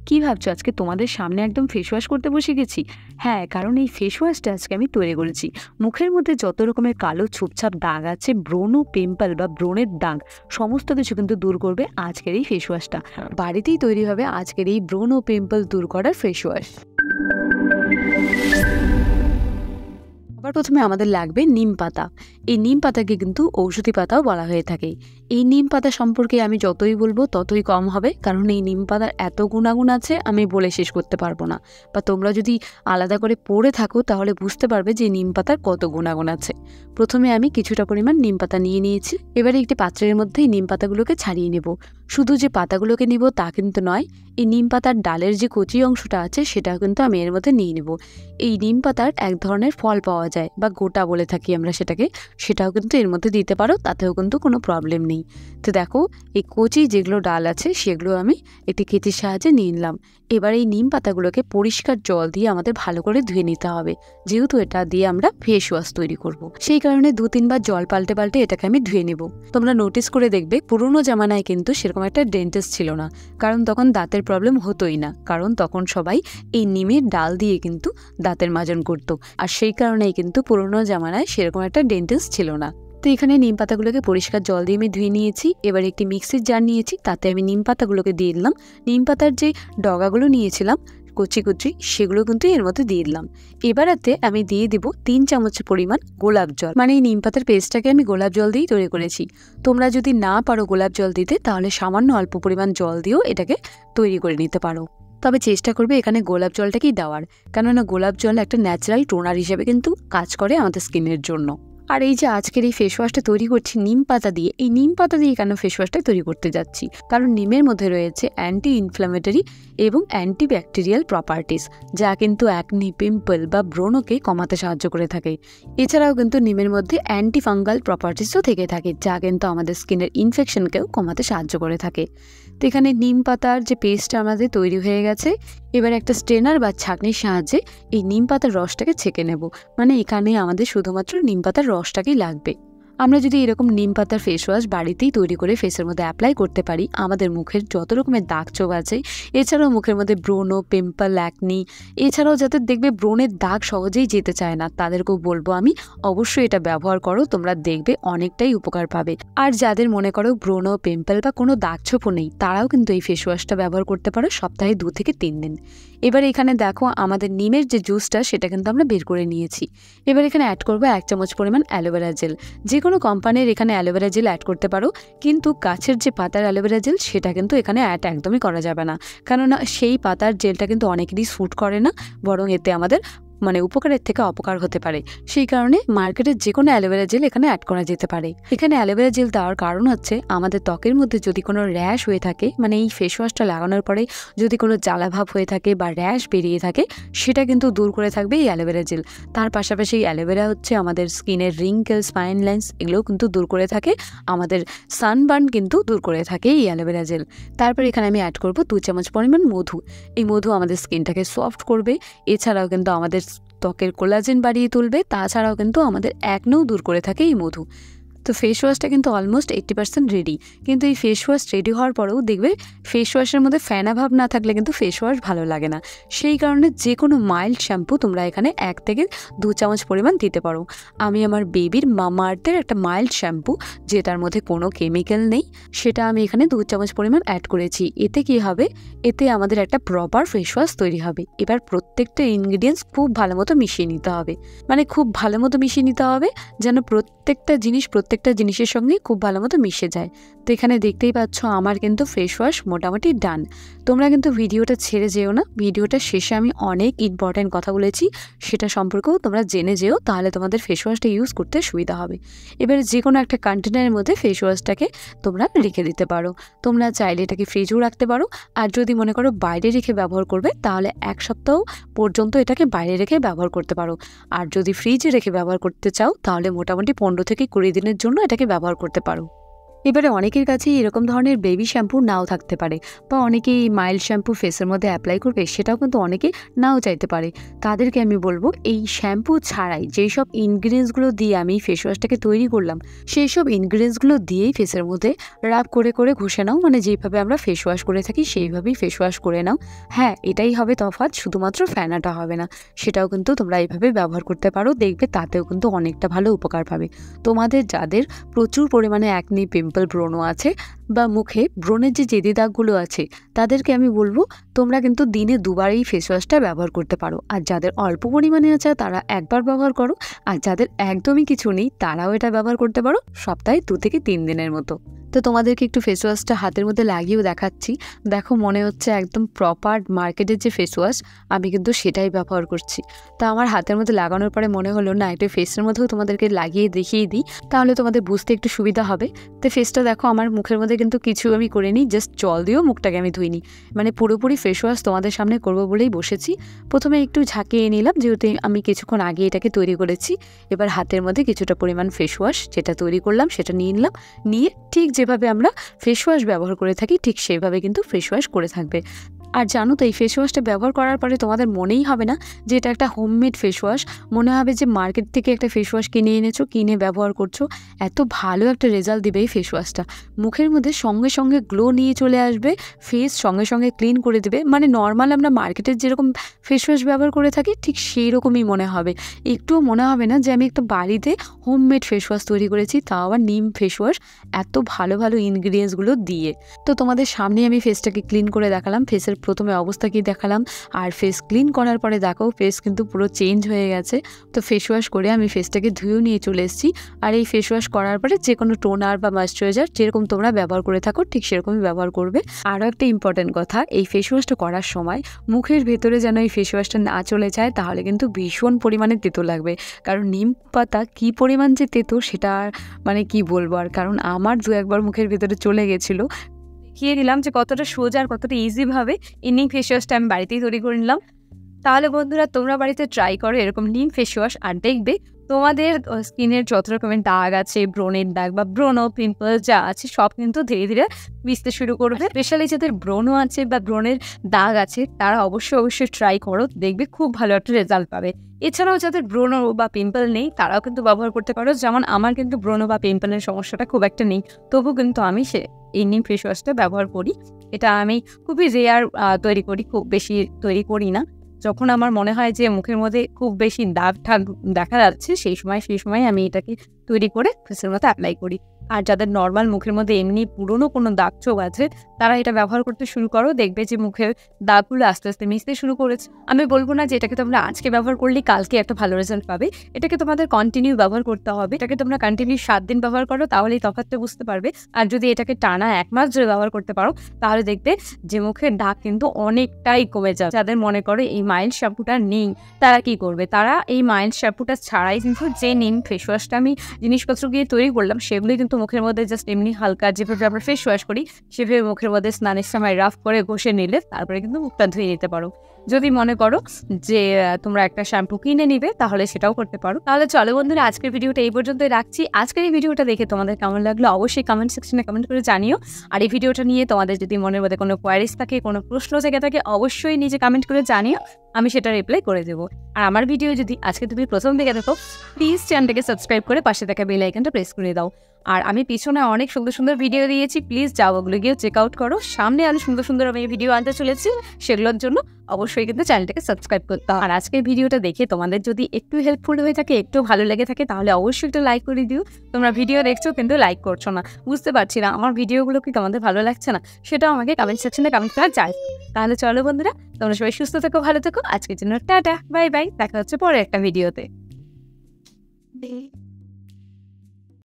কি ভাবছো আজকে তোমাদের সামনে একদম ফেস ওয়াশ করতে বসে গেছি? হ্যাঁ, কারণ এই ফেস ওয়াশটা আজকে আমি তৈরি করেছি। মুখের মধ্যে যত রকমের কালো ছুপছাপ দাগ আছে, ব্রণ ও পিম্পল বা ব্রণের দাগ, সমস্ত কিছু কিন্তু দূর করবে আজকের এই ফেস ওয়াশটা। বাড়িতেই তৈরি হবে আজকের এই ব্রণ ও পিম্পল দূর করার ফেস ওয়াশ। সবার প্রথমে আমাদের লাগবে নিম পাতা। এই নিম পাতাকে কিন্তু ঔষধি পাতাও বলা হয়ে থাকে। এই নিম পাতা সম্পর্কে আমি যতই বলবো ততই কম হবে, কারণ এই নিম পাতার এত গুণাগুণ আছে আমি বলে শেষ করতে পারবো না। বা তোমরা যদি আলাদা করে পড়ে থাকো তাহলে বুঝতে পারবে যে নিম পাতার কত গুণাগুণ আছে। প্রথমে আমি কিছুটা পরিমাণ নিম পাতা নিয়ে নিয়েছি। এবারে একটি পাত্রের মধ্যে এই নিম পাতাগুলোকে ছাড়িয়ে নেব। শুধু যে পাতাগুলোকে নিব তা কিন্তু নয়, এই নিম পাতার ডালের যে কচি অংশটা আছে সেটাও কিন্তু আমি এর মধ্যে নিয়ে নেব। এই নিম পাতার এক ধরনের ফল পাওয়া যায় বা গোটা বলে থাকি আমরা সেটাকে, সেটাও কিন্তু এর মধ্যে দিতে পারো, তাতেও কিন্তু কোনো প্রবলেম নেই। তো দেখো, এই কচি যেগুলো ডাল আছে সেগুলো আমি একটি কেচির সাহায্যে নিয়ে নিলাম। এবার এই নিম পাতাগুলোকে পরিষ্কার জল দিয়ে আমাদের ভালো করে ধুয়ে নিতে হবে, যেহেতু এটা দিয়ে আমরা ফেস ওয়াশ তৈরি করব। সেই কারণে 2-3 বার জল পাল্টে পাল্টে এটাকে আমি ধুয়ে নেব। তোমরা নোটিস করে দেখবে পুরোনো জামানায় কিন্তু সেরকম একটা ডেন্টিস্ট ছিল না, কারণ তখন দাঁতের প্রবলেম হতোই না, কারণ তখন সবাই এই নিমের ডাল দিয়ে কিন্তু দাঁতের মাজন করত। আর সেই কারণেই কিন্তু পুরোনো জামানায় সেরকম একটা ডেন্টিস্ট ছিল না। তো এখানে নিম পাতাগুলোকে পরিষ্কার জল দিয়ে আমি ধুয়ে নিয়েছি। এবার একটি মিক্সির জার নিয়েছি, তাতে আমি নিম পাতাগুলোকে দিয়ে দিলাম। নিম পাতার যে ডগাগুলো নিয়েছিলাম কচি কচি, সেগুলো কিন্তু এর মধ্যে দিয়ে দিলাম। এবার এতে আমি দিয়ে দিব 3 চামচ পরিমাণ গোলাপ জল। মানে এই নিম পাতার পেস্টটাকে আমি গোলাপ জল দিয়েই তৈরি করেছি। তোমরা যদি না পারো গোলাপ জল দিতে, তাহলে সামান্য অল্প পরিমাণ জল দিয়েও এটাকে তৈরি করে নিতে পারো। তবে চেষ্টা করবে এখানে গোলাপ জলটাকেই দেওয়ার, কেননা গোলাপ জল একটা ন্যাচারাল টোনার হিসেবে কিন্তু কাজ করে আমাদের স্কিনের জন্য। আর এই যে আজকের এই ফেস ওয়াশটা তৈরি করছি নিম পাতা দিয়ে, এই নিম পাতা দিয়ে কেন ফেস ওয়াশটা তৈরি করতে যাচ্ছি? কারণ নিমের মধ্যে রয়েছে অ্যান্টি ইনফ্ল্যামেটরি এবং অ্যান্টি ব্যাকটেরিয়াল প্রপার্টিস, যা কিন্তু অ্যাকনি, পিম্পল বা ব্রণকে কমাতে সাহায্য করে থাকে। এছাড়াও কিন্তু নিমের মধ্যে অ্যান্টি ফাঙ্গাল প্রপার্টিসও থেকে থাকে, যা কিন্তু আমাদের স্কিনের ইনফেকশনকেও কমাতে সাহায্য করে থাকে। তো এখানে নিম পাতার যে পেস্টটা আমাদের তৈরি হয়ে গেছে। এবার একটা স্ট্রেনার বা ছাঁকনির সাহায্যে এই নিম পাতার রসটাকে ছেঁকে নেব। মানে এখানে আমাদের শুধুমাত্র নিম পাতার রসটাকেই লাগবে। আমরা যদি এরকম নিম পাতার ফেস ওয়াশ বাড়িতেই তৈরি করে ফেসের মধ্যে অ্যাপ্লাই করতে পারি, আমাদের মুখের যত রকমের দাগ ছোপ আছে, এছাড়াও মুখের মধ্যে ব্রণ, পিম্পল, অ্যাকনি, এছাড়াও যাদের দেখবে ব্রণের দাগ সহজেই যেতে চায় না, তাদেরকেও বলবো আমি অবশ্যই এটা ব্যবহার করো, তোমরা দেখবে অনেকটাই উপকার পাবে। আর যাদের মনে করো ব্রণ, পিম্পল বা কোনো দাগ ছোপও নেই, তারাও কিন্তু এই ফেস ওয়াশটা ব্যবহার করতে পারো সপ্তাহে 2 থেকে 3 দিন। এবার এখানে দেখো আমাদের নিমের যে জুসটা সেটা কিন্তু আমরা বের করে নিয়েছি। এবার এখানে অ্যাড করবো 1 চামচ পরিমাণ অ্যালোভেরা জেল। যে কোনো কোম্পানির এখানে অ্যালোভেরা জেল অ্যাড করতে পারো, কিন্তু গাছের যে পাতার অ্যালোভেরা জেল সেটা কিন্তু এখানে অ্যাড একদমই করা যাবে না, কেননা সেই পাতার জেলটা কিন্তু অনেকেরই স্যুট করে না, বরং এতে আমাদের উপকারের থেকে অপকার হতে পারে। সেই কারণে মার্কেটের যে কোনো অ্যালোভেরা জেল এখানে অ্যাড করা যেতে পারে। এখানে অ্যালোভেরা জেল দেওয়ার কারণ হচ্ছে আমাদের ত্বকের মধ্যে যদি কোনো র্যাশ হয়ে থাকে, মানে এই ফেস ওয়াশটা লাগানোর পরে যদি কোনো জ্বালাভাব হয়ে থাকে বা র্যাশ বেরিয়ে থাকে, সেটা কিন্তু দূর করে থাকবে এই অ্যালোভেরা জেল। তার পাশাপাশি অ্যালোভেরা হচ্ছে আমাদের স্কিনের রিঙ্কেলস, ফাইন লাইন্স এগুলোও কিন্তু দূর করে থাকে, আমাদের সানবার্ন কিন্তু দূর করে থাকে এই অ্যালোভেরা জেল। তারপর এখানে আমি অ্যাড করব 2 চামচ পরিমাণ মধু। এই মধু আমাদের স্কিনটাকে সফট করবে, এছাড়াও কিন্তু আমাদের ত্বকের কোলাজেন বাড়িয়ে তুলবে, তাছাড়াও কিন্তু আমাদের অ্যাকনেও দূর করে থাকে এই মধু। তো ফেস ওয়াশটা কিন্তু অলমোস্ট 80% রেডি। কিন্তু এই ফেস ওয়াশ রেডি হওয়ার পরেও দেখবে ফেস ওয়াশের মধ্যে ফেনা ভাব না থাকলে কিন্তু ফেস ওয়াশ ভালো লাগে না। সেই কারণে যে কোনো মাইল্ড শ্যাম্পু তোমরা এখানে 1 থেকে 2 চামচ পরিমাণ দিতে পারো। আমি আমার বেবির মামা আর্থের একটা মাইল্ড শ্যাম্পু, যেটার মধ্যে কোনো কেমিক্যাল নেই, সেটা আমি এখানে 2 চামচ পরিমাণ অ্যাড করেছি। এতে কি হবে, এতে আমাদের একটা প্রপার ফেস ওয়াশ তৈরি হবে। এবার প্রত্যেকটা ইনগ্রিডিয়েন্টস খুব ভালো মতো মিশিয়ে নিতে হবে, মানে খুব ভালো মতো মিশিয়ে নিতে হবে যেন প্রত্যেকটা জিনিসের সঙ্গে খুব ভালো মতো মিশে যায়। তো এখানে দেখতেই পাচ্ছ আমার কিন্তু ফেস ওয়াশ মোটামুটি ডান। তোমরা কিন্তু ভিডিওটা ছেড়ে যেও না, ভিডিওটা শেষে আমি অনেক ইম্পর্ট্যান্ট কথা বলেছি, সেটা সম্পর্কেও তোমরা জেনে যেও, তাহলে তোমাদের ফেস ওয়াশটা ইউজ করতে সুবিধা হবে। এবারে যে কোনো একটা কন্টেনারের মধ্যে ফেস ওয়াশটাকে তোমরা রেখে দিতে পারো। তোমরা চাইলে এটাকে ফ্রিজেও রাখতে পারো, আর যদি মনে করো বাইরে রেখে ব্যবহার করবে, তাহলে 1 সপ্তাহ পর্যন্ত এটাকে বাইরে রেখে ব্যবহার করতে পারো। আর যদি ফ্রিজে রেখে ব্যবহার করতে চাও, তাহলে মোটামুটি 15 থেকে 20 দিনের জন্য এটাকে ব্যবহার করতে পারো। এবারে অনেকের কাছেই এরকম ধরনের বেবি শ্যাম্পু নাও থাকতে পারে, বা অনেকেই মাইল্ড শ্যাম্পু ফেসের মধ্যে অ্যাপ্লাই করবে, সেটাও কিন্তু অনেকে নাও চাইতে পারে। তাদেরকে আমি বলবো এই শ্যাম্পু ছাড়াই যেই সব ইনগ্রিডিয়েন্টসগুলো দিয়ে আমি ফেস ওয়াশটাকে তৈরি করলাম, সেই সব ইনগ্রিডিয়েন্টসগুলো দিয়েই ফেসের মধ্যে রাব করে করে ঘষে নাও। মানে যেইভাবে আমরা ফেস ওয়াশ করে থাকি সেইভাবেই ফেস ওয়াশ করে নাও। হ্যাঁ, এটাই হবে তফাৎ, শুধুমাত্র ফেনাটা হবে না, সেটাও কিন্তু তোমরা এইভাবে ব্যবহার করতে পারো, দেখবে তাতেও কিন্তু অনেকটা ভালো উপকার পাবে। তোমাদের যাদের প্রচুর পরিমাণে অ্যাকনি, পিম্পল, ব্রণ আছে, বা মুখে ব্রণের যে জেদি দাগগুলো আছে, তাদেরকে আমি বলবো তোমরা কিন্তু দিনে দুবার এই ফেস ওয়াশটা ব্যবহার করতে পারো। আর যাদের অল্প পরিমাণে আছে তারা একবার ব্যবহার করো, আর যাদের একদমই কিছু নেই তারাও এটা ব্যবহার করতে পারো সপ্তাহে 2 থেকে 3 দিনের মতো। তো তোমাদেরকে একটু ফেস ওয়াশটা হাতের মধ্যে লাগিয়েও দেখাচ্ছি। দেখো, মনে হচ্ছে একদম প্রপার মার্কেটের যে ফেস ওয়াশ, আমি কিন্তু সেটাই ব্যবহার করছি। তা আমার হাতের মধ্যে লাগানোর পরে মনে হলো না, এটা ফেসের মধ্যেও তোমাদেরকে লাগিয়ে দেখিয়ে দিই, তাহলে তোমাদের বুঝতে একটু সুবিধা হবে। তো ফেসটা দেখো, আমার মুখের মধ্যে কিন্তু কিছু আমি করিনি, জাস্ট জল দিয়েও মুখটাকে আমি ধুইনি, মানে পুরোপুরি ফেস ওয়াশ তোমাদের সামনে করবো বলেই বসেছি। প্রথমে একটু ঝাঁকিয়ে নিলাম, যেহেতু আমি কিছুক্ষণ আগে এটাকে তৈরি করেছি। এবার হাতের মধ্যে কিছুটা পরিমাণ ফেস ওয়াশ যেটা তৈরি করলাম সেটা নিয়ে নিলাম, নিয়ে ঠিক যেভাবে আমরা ফেস ওয়াশ ব্যবহার করে থাকি ঠিক সেইভাবে কিন্তু ফেস ওয়াশ করে থাকবে। আর জানো তো, এই ফেস ওয়াশটা ব্যবহার করার পরে তোমাদের মনেই হবে না যে এটা একটা হোমমেড ফেস ওয়াশ, মনে হবে যে মার্কেট থেকে একটা ফেস ওয়াশ কিনে এনেছো, কিনে ব্যবহার করছো। এত ভালো একটা রেজাল্ট দেবে এই ফেস ওয়াশটা, মুখের মধ্যে সঙ্গে সঙ্গে গ্লো নিয়ে চলে আসবে, ফেস সঙ্গে সঙ্গে ক্লিন করে দেবে। মানে নর্মাল আমরা মার্কেটের যেরকম ফেস ওয়াশ ব্যবহার করে থাকি ঠিক সেই রকমই মনে হবে, একটুও মনে হবে না যে আমি একটা বাড়িতে হোমমেড ফেস ওয়াশ তৈরি করেছি, তাও আবার নিম ফেস ওয়াশ, এত ভালো ভালো ইনগ্রিডিয়েন্টসগুলো দিয়ে। তো তোমাদের সামনে আমি ফেসটাকে ক্লিন করে দেখালাম, ফেসের প্রথমে অবস্থা কি দেখালাম, আর ফেস ক্লিন করার পরে দেখো ফেস কিন্তু পুরো চেঞ্জ হয়ে গেছে। তো ফেস ওয়াশ করে আমি ফেসটাকে ধুয়েও নিয়ে চলে এসেছি। আর এই ফেস ওয়াশ করার পরে যে কোনো টোনার বা ময়েশ্চারাইজার যেরকম তোমরা ব্যবহার করে থাকো ঠিক সেরকমই ব্যবহার করবে। আরও একটা ইম্পর্টেন্ট কথা, এই ফেস ওয়াশটা করার সময় মুখের ভেতরে যেন এই ফেস ওয়াশটা না চলে যায়, তাহলে কিন্তু ভীষণ পরিমাণে তেতো লাগবে। কারণ নিম পাতা কী পরিমাণ যে তেতো সেটা মানে কি বলবো আর, কারণ আমার 2-1 বার মুখের ভেতরে চলে গেছিলো। দেখিয়ে দিলাম যে কতটা সোজা আর কতটা ইজিভাবে এই নিম ফেস ওয়াশটা আমি বাড়িতেই তৈরি করে নিলাম। তাহলে বন্ধুরা, তোমরা বাড়িতে ট্রাই করো এরকম নিম ফেস ওয়াশ, আর দেখবে তোমাদের স্কিনের যত রকমের দাগ আছে, ব্রণের দাগ বা ব্রণ, পিম্পল যা আছে সব কিন্তু ধীরে ধীরে মিশতে শুরু করবে। স্পেশালি যাদের ব্রণ আছে বা ব্রণের দাগ আছে তারা অবশ্যই ট্রাই করো, দেখবে খুব ভালো একটা রেজাল্ট পাবে। এছাড়াও যাদের ব্রণ বা পিম্পল নেই তারাও কিন্তু ব্যবহার করতে পারো, যেমন আমার কিন্তু ব্রণ বা পিম্পলের সমস্যাটা খুব একটা নেই, তবু কিন্তু আমি এই নিম ফেস ওয়াশটা ব্যবহার করি। এটা আমি খুবই রেয়ার তৈরি করি, খুব বেশি তৈরি করি না। যখন আমার মনে হয় যে মুখের মধ্যে খুব বেশি দাগ ঠাগ দেখা যাচ্ছে সেই সময় আমি এটাকে তৈরি করে ফেসের মধ্যে অ্যাপ্লাই করি। আর যাদের নর্মাল মুখের মধ্যে এমনি পুরনো কোনো দাগ ছোপ আছে তারা এটা ব্যবহার করতে শুরু করো, দেখবে যে মুখের দাগগুলো আস্তে আস্তে মিশতে শুরু করেছে। আমি বলবো না যে এটাকে তোমরা আজকে ব্যবহার করলে কালকে একটা ভালো রেজাল্ট পাবে, এটাকে তোমাদের কন্টিনিউ ব্যবহার করতে হবে। এটাকে তোমরা কন্টিনিউ 7 দিন ব্যবহার করো, তাহলেই তফাৎটা বুঝতে পারবে। আর যদি এটাকে টানা 1 মাস ধরে ব্যবহার করতে পারো তাহলে দেখবে যে মুখের দাগ কিন্তু অনেকটাই কমে যাবে। যাদের মনে করে এই মাইল্ড শ্যাম্পুটা নেই তারা কি করবে, তারা এই মাইল্ড শ্যাম্পুটা ছাড়াই কিন্তু যে নিম ফেস ওয়াশটা আমি জিনিসপত্র দিয়ে তৈরি করলাম সেগুলি কিন্তু মুখের মধ্যে জাস্ট এমনি হালকা যেভাবে আমরা ফেস ওয়াশ করি সেভাবে মুখের মধ্যে স্নানের সময় রাফ করে ঘষে নিলে তারপরে কিন্তু মুখটা ধুয়ে নিতে পারো। যদি মনে করো যে তোমরা একটা শ্যাম্পু কিনে নিবে তাহলে সেটাও করতে পারো। তাহলে চলো বন্ধুরা, আজকের ভিডিওটা এই পর্যন্তই রাখছি। আজকের এই ভিডিওটা দেখে তোমাদের কেমন লাগলো অবশ্যই কমেন্ট সেকশনে কমেন্ট করে জানিও। আর এই ভিডিওটা নিয়ে তোমাদের যদি মনের মধ্যে কোনো কোয়ারিস থাকে, কোনো প্রশ্ন থেকে থাকে, অবশ্যই নিচে কমেন্ট করে জানিও, আমি সেটা রিপ্লাই করে দেবো। আর আমার ভিডিও যদি আজকে তুমি প্রথম দেখে দেখো, প্লিজ চ্যানেলটাকে সাবস্ক্রাইব করে পাশে থাকা বেল আইকনটা প্রেস করে দাও। আর আমি পিছনে অনেক সুন্দর সুন্দর ভিডিও দিয়েছি, প্লিজ যাও ওগুলো গিয়ে চেক আউট করো। সামনে আরো সুন্দর সুন্দর আমি ভিডিও আনতে চলেছি, সেগুলোর জন্য অবশ্যই কিন্তু চ্যানেলটাকে সাবস্ক্রাইব করতে হবে। আর আজকের ভিডিওটা দেখে তোমাদের যদি একটু হেল্পফুল হয়ে থাকে, একটু ভালো লেগে থাকে, তাহলে অবশ্যই একটু লাইক করে দিও। তোমরা ভিডিও দেখছো কিন্তু লাইক করছো না, বুঝতে পারছি না আমার ভিডিওগুলো কি তোমাদের ভালো লাগছে না, সেটাও আমাকে কমেন্ট সেকশনে কমেন্ট করা যায়। তাহলে চলো বন্ধুরা, তোমরা সবাই সুস্থ থেকো, ভালো থেকো। আজকের জন্য টাটা, বাই বাই, দেখা হচ্ছে পরে একটা ভিডিওতে।